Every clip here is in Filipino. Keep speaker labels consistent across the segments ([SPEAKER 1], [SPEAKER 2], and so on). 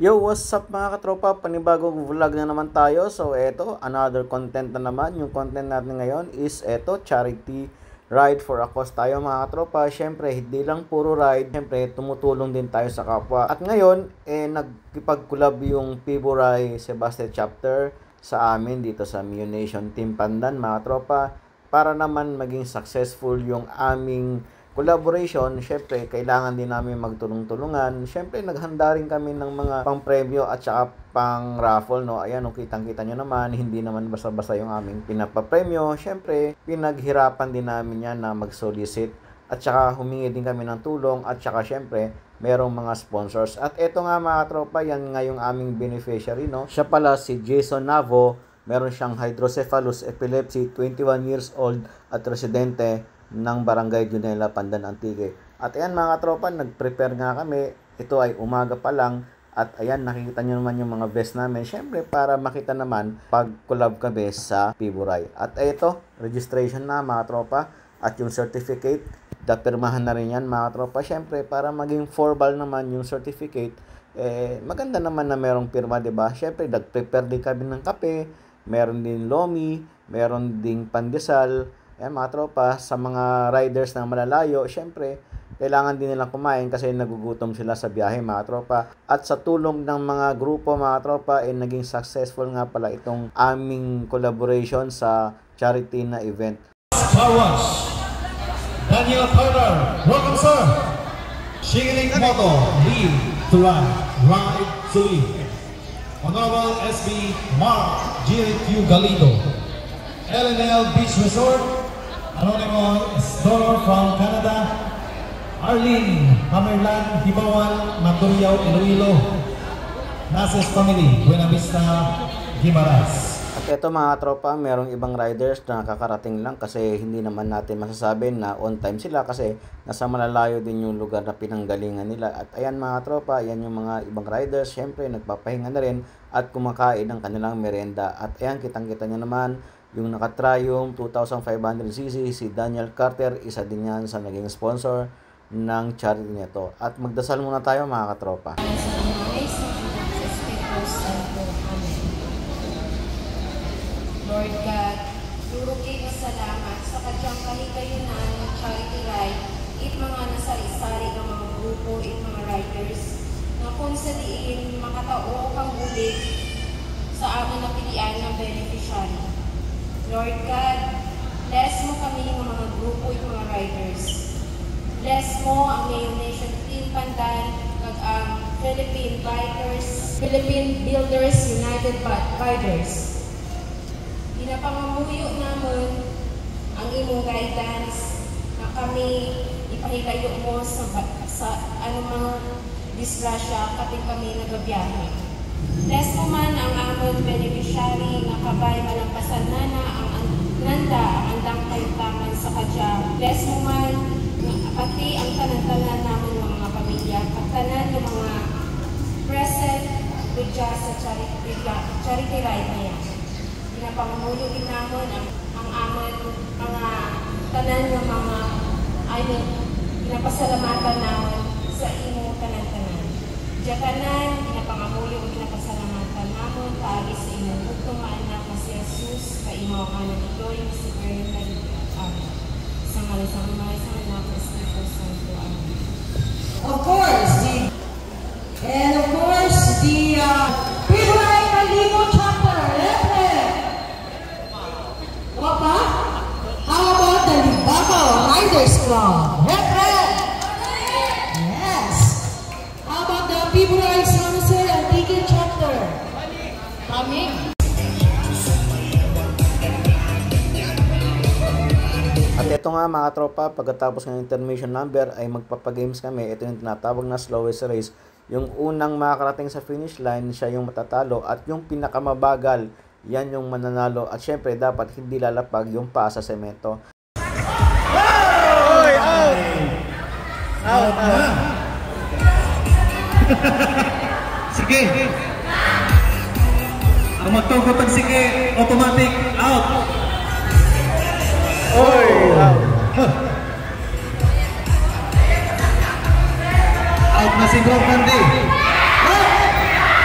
[SPEAKER 1] Yo, what's up mga katropa? Panibagong vlog na naman tayo. So eto, another content na naman. Yung content natin ngayon is eto, charity ride for a cause tayo mga katropa. Syempre, hindi lang puro ride. Syempre, tumutulong din tayo sa kapwa. At ngayon, nagkipag-collab yung Piburay Sebastian chapter sa amin dito sa Mio Nation Team Pandan mga katropa. Para naman maging successful yung aming collaboration, syempre, kailangan din namin magtulong-tulungan. Syempre, naghanda rin kami ng mga pang-premyo at saka pang-raffle, no? Ayan, kitang-kita nyo naman, hindi naman basta-basta yung aming pinapapremyo. Syempre, pinaghirapan din namin yan na mag-solicit at saka humingi din kami ng tulong at saka syempre, merong mga sponsors. At eto nga mga tropa, yan nga yung aming beneficiary, no? Siya pala si Jason Navo, meron siyang hydrocephalus epilepsy, 21 years old at residente ng Barangay Junela, Pandan, Antique. At ayan mga tropa, nag-prepare nga kami. Ito ay umaga pa lang. At ayan, nakikita nyo naman yung mga vest namin. Syempre, para makita naman pag-collab kami sa Piburay. At ito, registration na mga tropa. At yung certificate, dapirmahan na rin yan mga tropa. Syempre, para maging formal naman yung certificate, maganda naman na merong pirma, diba? Syempre, nag-prepare din kami ng kape. Meron din lomi, meron din pandesal. Ayan mga tropa, sa mga riders na malalayo, syempre, kailangan din nilang kumain kasi nagugutom sila sa biyahe mga tropa. At sa tulong ng mga grupo mga tropa, naging successful nga pala itong aming collaboration sa charity na event.
[SPEAKER 2] Car Wash, Daniel Carter, welcome sir. Shigeling Moto, Lead to Ride to Lead. Honorable SB Mark GQ Galido, LNL Beach Resort, Anonymous Donor from Canada, Arlene Hammerland, Hibawan, Maturiao, Iloilo, Nases Family, Buena Vista, Guimaras.
[SPEAKER 1] At eto mga tropa, merong ibang riders na kakarating lang kasi hindi naman natin masasabi na on time sila kasi nasa malalayo din yung lugar na pinanggalingan nila. At ayan mga tropa, yan yung mga ibang riders, syempre nagpapahinga na rin at kumakain ng kanilang merienda. At ayan, kitang-kita nyo naman, yung naka-Triumph 2500cc, si Daniel Carter, isa din yan sa naging sponsor ng charity nito. At magdasal muna tayo mga katropa.
[SPEAKER 3] Lord God, puro kayo salamat sa kadyang kahigayunan ng charity ride at mga nasari-sari ng mga grupo at mga riders na kung sa diin makatao kang bulig sa aming napilian ng beneficiary. Lord God, bless mo kami ng mga grupo at mga riders. Bless mo ang Mio Nation Team Pandan at ang Philippine Builders United Riders. Ginapangamuyo naman ang imong guidance na kami ipahilayo mo sa anumang disgrasya kapag kami nagabiyahe. Bless mo man ang among beneficiary na kabay malampasan na ang nanda ang andang kayutaman sa kadya. Bless mo man pati ang tanan-tanan namin ng mga pamilya at tanan ng mga present with just sa charity ride na yan. Pinapangamuyo din namin ang aming mga tanan ng mga pinapasalamatan namin sa imo tanan-tanan. Diya tanan, pinapangamuyo o pinapasalamatan namin paagi sa imo bugtong maanak na si Jesus, ka imo ang anak ito, yung si Bernard sa malasang anak na si Santo.
[SPEAKER 4] Of course, and of course, the Piburay Kalibo chapter, Papa, how about the Libabo Riders Club? Yes. How about the Piburay San Jose Antique chapter? Kami.
[SPEAKER 1] At ito nga mga tropa, pagkatapos ng intermission number ay magpapagames kami. Ito yung tinatawag na slowest race. Yung unang makakarating sa finish line, siya yung matatalo. At yung pinakamabagal, yan yung mananalo. At syempre, dapat hindi lalapag yung paa sa semento.
[SPEAKER 2] Oy! Out! Out! Sige! Ang magtugot ang sige, automatic, out! Oy! Out! Out na si Bro Candy! Out!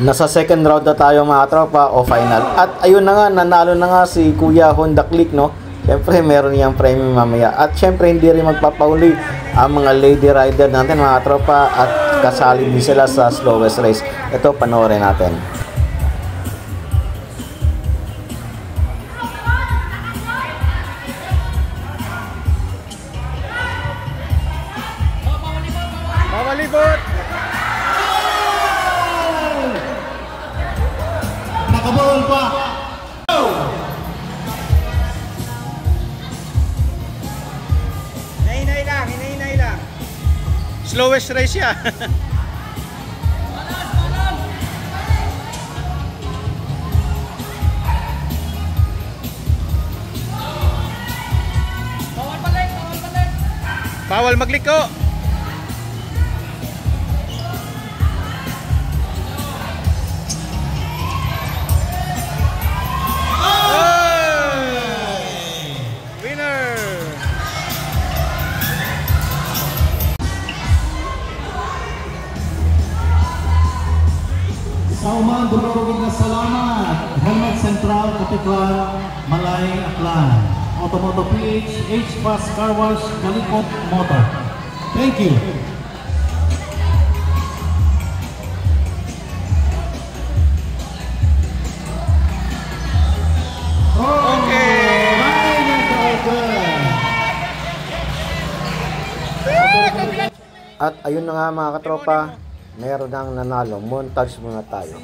[SPEAKER 1] Nasa second round na tayo mga tropa o final. At ayun na nga, nanalo na nga si Kuya Honda Click, no? Siyempre meron niyang premium mamaya. At siyempre hindi rin magpapauli ang mga lady rider natin mga tropa. At kasali din sila sa slowest race. Ito, panoorin natin.
[SPEAKER 5] Mamalibot!
[SPEAKER 2] Nakabawal pa.
[SPEAKER 5] Hinahinay lang. Slowest race siya. Bawal magliko.
[SPEAKER 2] Sauman, durugin na salamat. Helmet Central, Katiklan, Malay, Aklan. Automoto PH, H-Pass Car Wash, Galikot Motor. Thank you.
[SPEAKER 1] At ayun na nga mga katropa, meron nang nanalo. Montage muna tayo.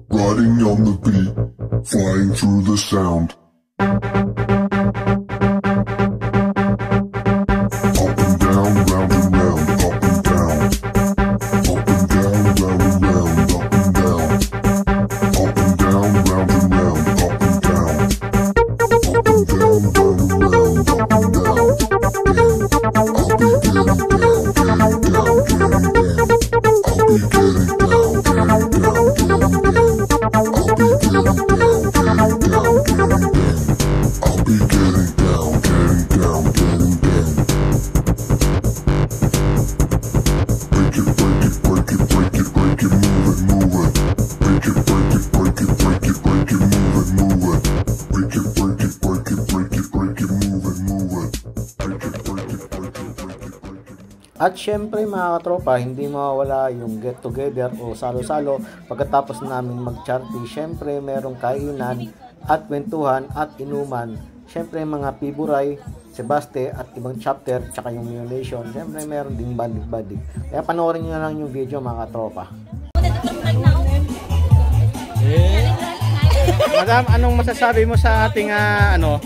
[SPEAKER 6] Riding on the beat, flying through the sound. Up and down, round and round, up and down. Up and down, round and round, up and down. Up and down, round and round, up and down. Up and down, round and round, up and down. I'll be getting down, getting down, getting down. I'll be getting down, getting down, getting down. I'll be getting down, getting down, getting down. I'll be getting down, getting down, getting down. Break it, break it, break it, break it, break it, move it, move it. Break it, break it, break it, break it, break it, move it, move it. Break it, break it, break it, break it, break it, move it, move it. Break it, break it, break it, break it, break it.
[SPEAKER 1] At syempre mga katropa, hindi mawawala yung get together o salo-salo pagkatapos namin mag-charity. Syempre merong kainan at kwentuhan at inuman. Syempre mga Piburay, Sebaste at ibang chapter, tsaka yung Nation. Syempre meron ding bandig-bandig. Kaya panoorin nyo na lang yung video mga katropa.
[SPEAKER 5] Madam, anong masasabi mo sa ating anong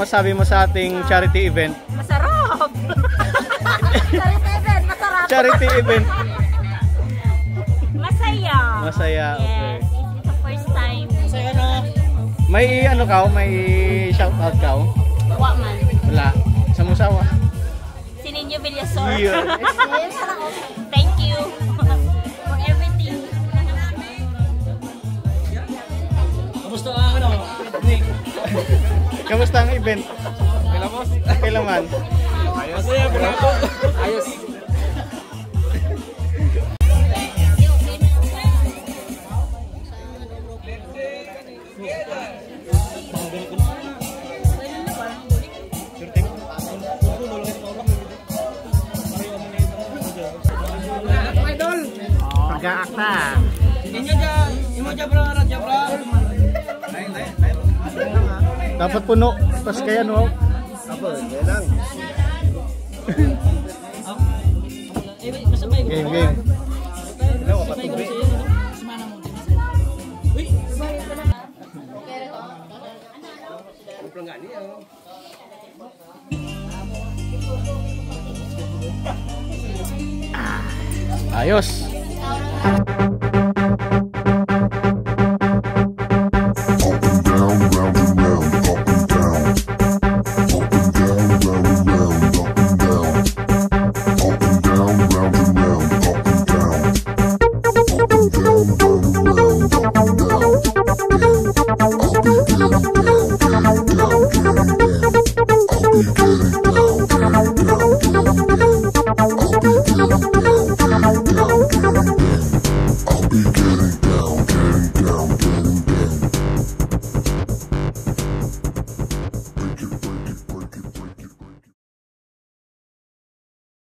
[SPEAKER 5] masasabi mo sa ating charity event?
[SPEAKER 7] Masarap! Charity event, masarap!
[SPEAKER 5] Charity event.
[SPEAKER 7] Masaya!
[SPEAKER 5] Masaya, okay.
[SPEAKER 7] Yes, it's the first time.
[SPEAKER 5] Masaya na. May may shout out ka?
[SPEAKER 7] Wa man.
[SPEAKER 5] Wala. Sa musawa.
[SPEAKER 7] Si Ninyo Villasor.
[SPEAKER 5] Yeah.
[SPEAKER 7] Thank you for everything.
[SPEAKER 5] Kamusta ang Kamusta ang event? Kailaman? Ayos. Ayos. Nag-aakta. Dapat puno. Pas kaya no. Game, game. Ayos.
[SPEAKER 6] Up and